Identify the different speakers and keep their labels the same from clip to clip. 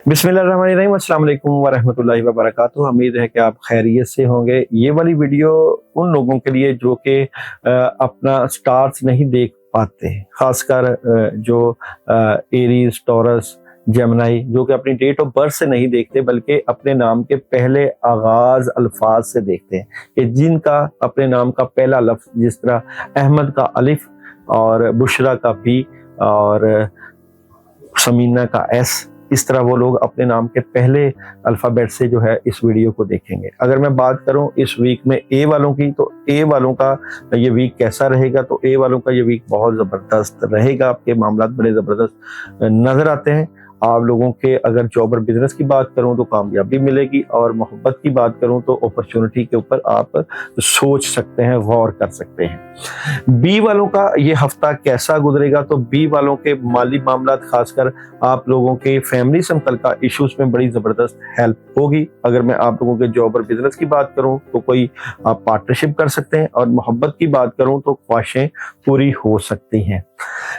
Speaker 1: बिस्मिल्लाहिर्रहमानिर्रहीम, अस्सलाम वालेकुम वरहमतुल्लाहि वबरकातुहू। उम्मीद है कि आप खैरियत से होंगे। ये वाली वीडियो उन लोगों के लिए जो कि अपना स्टार्स नहीं देख पाते, खासकर जो एरीज, टॉरस, जेमिनी, जो कि अपनी डेट ऑफ बर्थ से नहीं देखते बल्कि अपने नाम के पहले आगाज अल्फाज से देखते हैं कि जिनका अपने नाम का पहला लफ्ज, जिस तरह अहमद का अलिफ और बुशरा का बी और समीना का एस, इस तरह वो लोग अपने नाम के पहले अल्फ़ाबेट से जो है इस वीडियो को देखेंगे। अगर मैं बात करूं इस वीक में ए वालों की, तो ए वालों का ये वीक कैसा रहेगा? तो ए वालों का ये वीक बहुत ज़बरदस्त रहेगा। आपके मामला बड़े ज़बरदस्त नज़र आते हैं। आप लोगों के अगर जॉब और बिजनेस की बात करूं तो कामयाबी मिलेगी, और मोहब्बत की बात करूं तो अपॉर्चुनिटी के ऊपर आप सोच सकते हैं, गौर कर सकते हैं। बी वालों का ये हफ्ता कैसा गुजरेगा? तो बी वालों के माली मामला, खासकर आप लोगों के फैमिली से मुतल्लिका इश्यूज में बड़ी ज़बरदस्त हेल्प होगी। अगर मैं आप लोगों के जॉब और बिजनेस की बात करूं तो कोई आप पार्टनरशिप कर सकते हैं, और मोहब्बत की बात करूं तो ख्वाहिशें पूरी हो सकती हैं।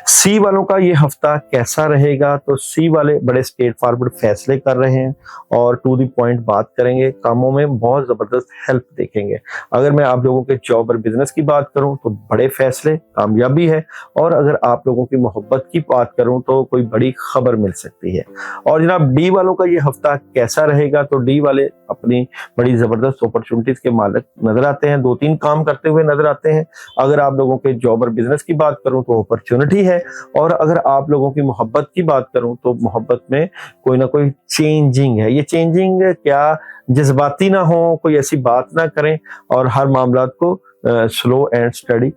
Speaker 1: सी वालों का ये हफ्ता कैसा रहेगा? तो सी वाले बड़े स्ट्रेट फॉरवर्ड फैसले कर रहे हैं और टू द पॉइंट बात करेंगे, कामों में बहुत जबरदस्त हेल्प देखेंगे। अगर मैं आप लोगों के जॉब और बिजनेस की बात करूं तो बड़े फैसले, कामयाबी है, और अगर आप लोगों की मोहब्बत की बात करूं तो कोई बड़ी खबर मिल सकती है। और जनाब डी वालों का ये हफ्ता कैसा रहेगा? तो डी वाले अपनी बड़ी जबरदस्त अपॉर्चुनिटीज के मालिक नजर आते हैं, 2-3 काम करते हुए नजर आते हैं। अगर आप लोगों के जॉब और बिजनेस की बात करूं तो अपॉर्चुनिटी है, और अगर आप लोगों की मोहब्बत की बात करूं तो मोहब्बत में कोई ना कोई चेंजिंग है। ये चेंजिंग क्या जज्बाती ना हो, कोई ऐसी बात ना करें, और हर मामला को स्लो एंड स्टडी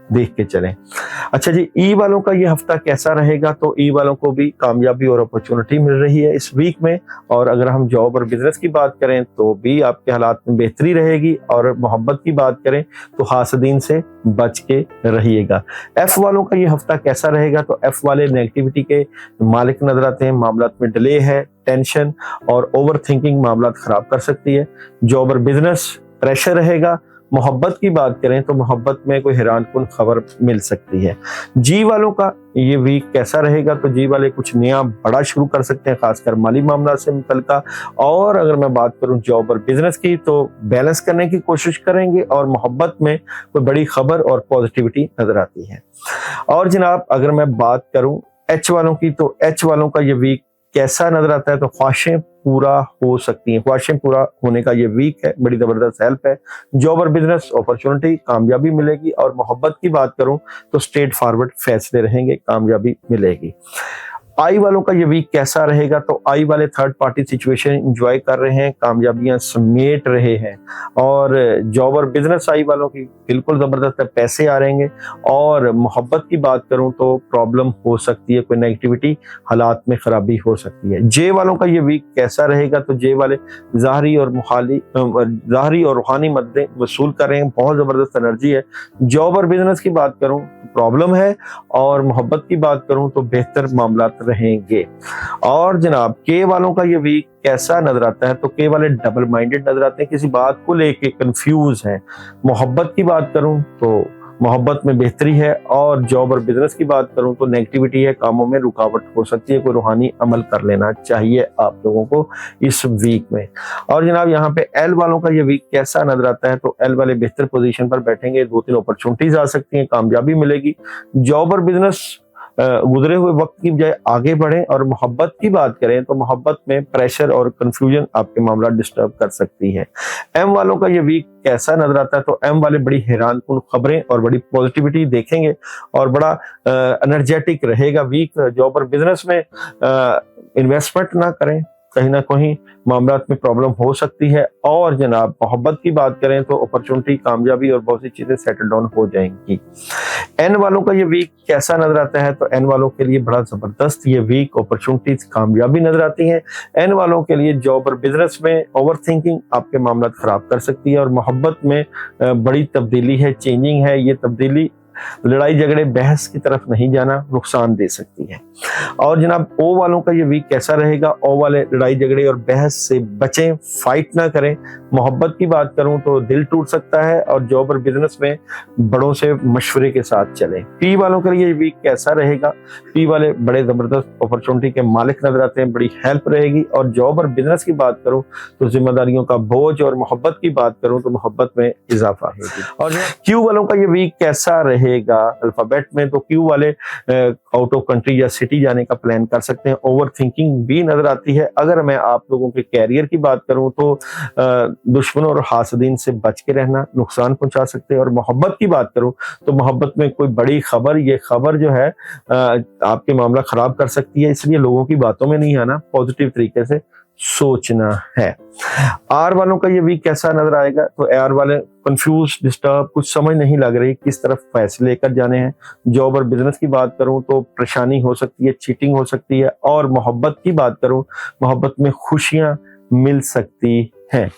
Speaker 1: देख के चलें। अच्छा जी, ई वालों का ये हफ्ता कैसा रहेगा? तो ई वालों को भी कामयाबी और अपॉर्चुनिटी मिल रही है इस वीक में। और अगर हम जॉब और बिजनेस की बात करें तो भी आपके हालात में बेहतरी रहेगी, और मोहब्बत की बात करें तो हासदीन से बच के रहिएगा। एफ वालों का ये हफ्ता कैसा रहेगा? तो एफ वाले नेगेटिविटी के मालिक नजर आते हैं। मामलात में डिले है, टेंशन और ओवर थिंकिंग मामलात खराब कर सकती है। जॉब और बिजनेस प्रेशर रहेगा। मोहब्बत की बात करें तो मोहब्बत में कोई हैरानकुन खबर मिल सकती है। जी वालों का ये वीक कैसा रहेगा? तो जी वाले कुछ नया बड़ा शुरू कर सकते हैं, खासकर माली मामला से मुतल्लिका। और अगर मैं बात करूं जॉब और बिजनेस की तो बैलेंस करने की कोशिश करेंगे, और मोहब्बत में कोई बड़ी खबर और पॉजिटिविटी नजर आती है। और जनाब अगर मैं बात करूं एच वालों की, तो एच वालों का ये वीक कैसा नजर आता है? तो ख्वाहिशें पूरा हो सकती हैं। ख्वाहिशें पूरा होने का ये वीक है, बड़ी जबरदस्त हेल्प है। जॉब और बिजनेस अपॉर्चुनिटी, कामयाबी मिलेगी। और मोहब्बत की बात करूं तो स्ट्रेट फॉरवर्ड फैसले रहेंगे, कामयाबी मिलेगी। आई वालों का ये वीक कैसा रहेगा? तो आई वाले थर्ड पार्टी सिचुएशन एंजॉय कर रहे हैं, कामयाबियां समेट रहे हैं। और जॉब और बिजनेस आई वालों की बिल्कुल जबरदस्त है, पैसे आ रहेंगे। और मोहब्बत की बात करूं तो प्रॉब्लम हो सकती है, कोई नेगेटिविटी, हालात में खराबी हो सकती है। जे वालों का ये वीक कैसा रहेगा? तो जे वाले ज़ाहरी और रूहानी मददें वसूल कर रहे हैं, बहुत जबरदस्त एनर्जी है। जॉब और बिजनेस की बात करूं प्रॉब्लम है, और मोहब्बत की बात करूं तो बेहतर मामला रहेंगे। और जनाब के वालों का ये वीक कैसा नजर आता है? तो के वाले डबल माइंडेड नजर आते हैं, किसी बात को लेके कंफ्यूज हैं। मोहब्बत की बात करूं तो मोहब्बत में बेहतरी है, और जॉब और बिजनेस की बात करूं तो नेगेटिविटी है, कामों में रुकावट हो सकती है। कोई रूहानी अमल कर लेना चाहिए आप लोगों को इस वीक में। और जनाब यहाँ पे एल वालों का ये वीक कैसा नजर आता है? तो एल वाले बेहतर पोजीशन पर बैठेंगे, 2-3 अपॉर्चुनिटीज आ सकती हैं, कामयाबी मिलेगी। जॉब और बिजनेस गुजरे हुए वक्त की बजाय आगे बढ़ें। और मोहब्बत की बात करें तो मोहब्बत में प्रेशर और कंफ्यूजन आपके मामला डिस्टर्ब कर सकती है। एम वालों का ये वीक कैसा नजर आता है? तो एम वाले बड़ी हैरानकुन खबरें और बड़ी पॉजिटिविटी देखेंगे, और बड़ा एनर्जेटिक रहेगा वीक। जॉब और बिजनेस में इन्वेस्टमेंट ना करें, कहीं ना कहीं मामलात में प्रॉब्लम हो सकती है। और जनाब मोहब्बत की बात करें तो अपॉर्चुनिटी, कामयाबी और बहुत सी चीजें सेटल डाउन हो जाएंगी। एन वालों का ये वीक कैसा नजर आता है? तो एन वालों के लिए बड़ा जबरदस्त ये वीक, अपॉर्चुनिटीज, कामयाबी नजर आती है। एन वालों के लिए जॉब और बिजनेस में ओवर थिंकिंग आपके मामला खराब कर सकती है, और मोहब्बत में बड़ी तब्दीली है, चेंजिंग है। ये तब्दीली लड़ाई झगड़े बहस की तरफ नहीं जाना, नुकसान दे सकती है। और जनाब ओ वालों का ये वीक कैसा रहेगा? ओ वाले लड़ाई झगड़े और बहस से बचें, फाइट ना करें। मोहब्बत की बात करूं तो दिल टूट सकता है और जॉब और बिजनेस में बड़ों से मशवरे के साथ चलें। पी वालों के लिए वीक कैसा रहेगा? पी वाले बड़े जबरदस्त अपॉर्चुनिटी के मालिक नजर आते हैं, बड़ी हेल्प रहेगी। और जॉब और बिजनेस की बात करूं तो जिम्मेदारियों का बोझ, और मोहब्बत की बात करूं तो मोहब्बत में इजाफा होगी। और क्यू वालों का ये वीक कैसा रहेगा? अल्फाबेट में तो क्यू वाले आउट ऑफ कंट्री या सिटी जाने का प्लान कर सकते हैं। ओवर थिंकिंग भी नजर आती है। अगर मैं आप लोगों के कैरियर की बात करूं तो दुश्मनों और हासदीन से बच के रहना, नुकसान पहुंचा सकते हैं। और मोहब्बत की बात करूं तो मोहब्बत में कोई बड़ी खबर, ये खबर जो है आपके मामला खराब कर सकती है, इसलिए लोगों की बातों में नहीं आना, पॉजिटिव तरीके से सोचना है। आर वालों का ये वीक कैसा नजर आएगा? तो आर वाले कंफ्यूज, डिस्टर्ब, कुछ समझ नहीं लग रही किस तरफ फैसले लेकर जाने हैं। जॉब और बिजनेस की बात करूं तो परेशानी हो सकती है, चीटिंग हो सकती है। और मोहब्बत की बात करूं, मोहब्बत में खुशियां मिल सकती है।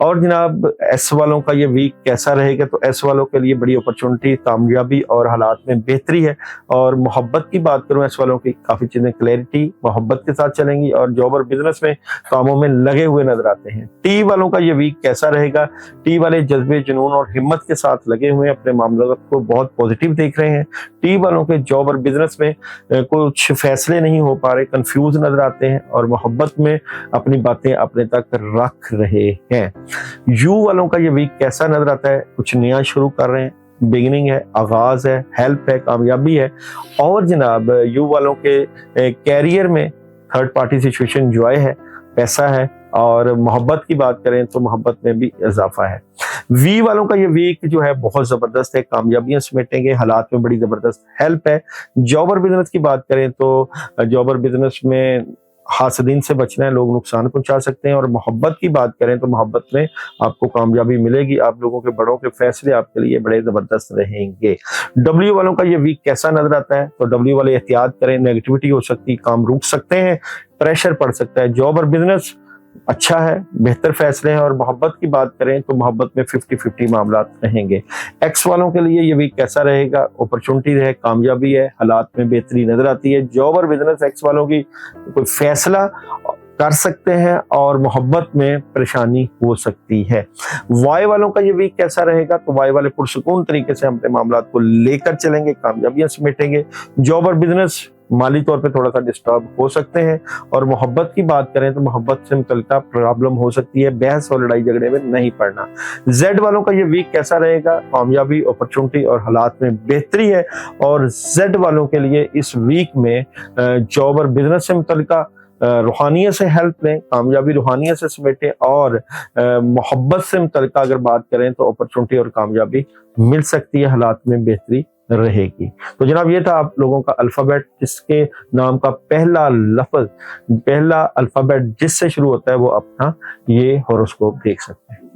Speaker 1: और जनाब एस वालों का ये वीक कैसा रहेगा? तो एस वालों के लिए बड़ी अपॉर्चुनिटी, कामयाबी और हालात में बेहतरी है। और मोहब्बत की बात करूं, एस वालों की काफी चीजें क्लैरिटी, मोहब्बत के साथ चलेंगी और जॉब और बिजनेस में कामों में लगे हुए नजर आते हैं। टी वालों का ये वीक कैसा रहेगा? टी वाले जज्बे, जुनून और हिम्मत के साथ लगे हुए हैं, अपने मामलों को बहुत पॉजिटिव देख रहे हैं। टी वालों के जॉब और बिजनेस में कुछ फैसले नहीं हो पा रहे, कंफ्यूज नजर आते हैं और मोहब्बत में अपनी बातें अपने तक रख रहे हैं। यू वालों का ये वीक कैसा नजर आता है? कुछ नया शुरू कर रहे हैं, बिगिनिंग है, आगाज है, हेल्प है, कामयाबी है। और जनाब यू वालों के कैरियर में थर्ड पार्टी सिचुएशन जॉय है, पैसा है। और मोहब्बत की बात करें तो मोहब्बत में भी इजाफा है। वी वालों का ये वीक जो है बहुत जबरदस्त है, कामयाबियां समेटेंगे, हालात में बड़ी जबरदस्त हेल्प है। जॉब और बिजनेस की बात करें तो जॉब और बिजनेस में हासदीन से बचना है, लोग नुकसान पहुंचा सकते हैं। और मोहब्बत की बात करें तो मोहब्बत में आपको कामयाबी मिलेगी, आप लोगों के बड़ों के फैसले आपके लिए बड़े जबरदस्त रहेंगे। डब्ल्यू वालों का ये वीक कैसा नजर आता है? तो डब्ल्यू वाले एहतियात करें, नेगेटिविटी हो सकती, काम रुक सकते हैं, प्रेशर पड़ सकता है। जॉब और बिजनेस अच्छा है, बेहतर फैसले हैं। और मोहब्बत की बात करें तो मोहब्बत में 50-50 मामला रहेंगे। एक्स वालों के लिए ये वीक कैसा रहेगा? अपॉर्चुनिटी है, कामयाबी है, हालात में बेहतरी नजर आती है। जॉब और बिजनेस एक्स वालों की कोई फैसला कर सकते हैं और मोहब्बत में परेशानी हो सकती है। वाई वालों का ये वीक कैसा रहेगा? तो वाई वाले पुरसुकून तरीके से अपने मामला को लेकर चलेंगे, कामयाबियां समेटेंगे। जॉब और बिजनेस माली तौर पे थोड़ा सा डिस्टर्ब हो सकते हैं। और मोहब्बत की बात करें तो मोहब्बत से मुतल्लिका प्रॉब्लम हो सकती है, बहस और लड़ाई झगड़े में नहीं पड़ना। जेड वालों का ये वीक कैसा रहेगा? कामयाबी, अपॉर्चुनिटी और हालात में बेहतरी है। और जेड वालों के लिए इस वीक में जॉब और बिजनेस से मुतल्लिका रूहानियत से हेल्प लें, कामयाबी रूहानियत से समेटें। और मोहब्बत से मुतल्लिका अगर बात करें तो अपॉर्चुनिटी और कामयाबी मिल सकती है, हालात में बेहतरी रहेगी। तो जनाब ये था आप लोगों का अल्फाबेट, जिसके नाम का पहला लफ्ज, पहला अल्फाबेट जिससे शुरू होता है वो अपना ये हॉरोस्कोप देख सकते हैं।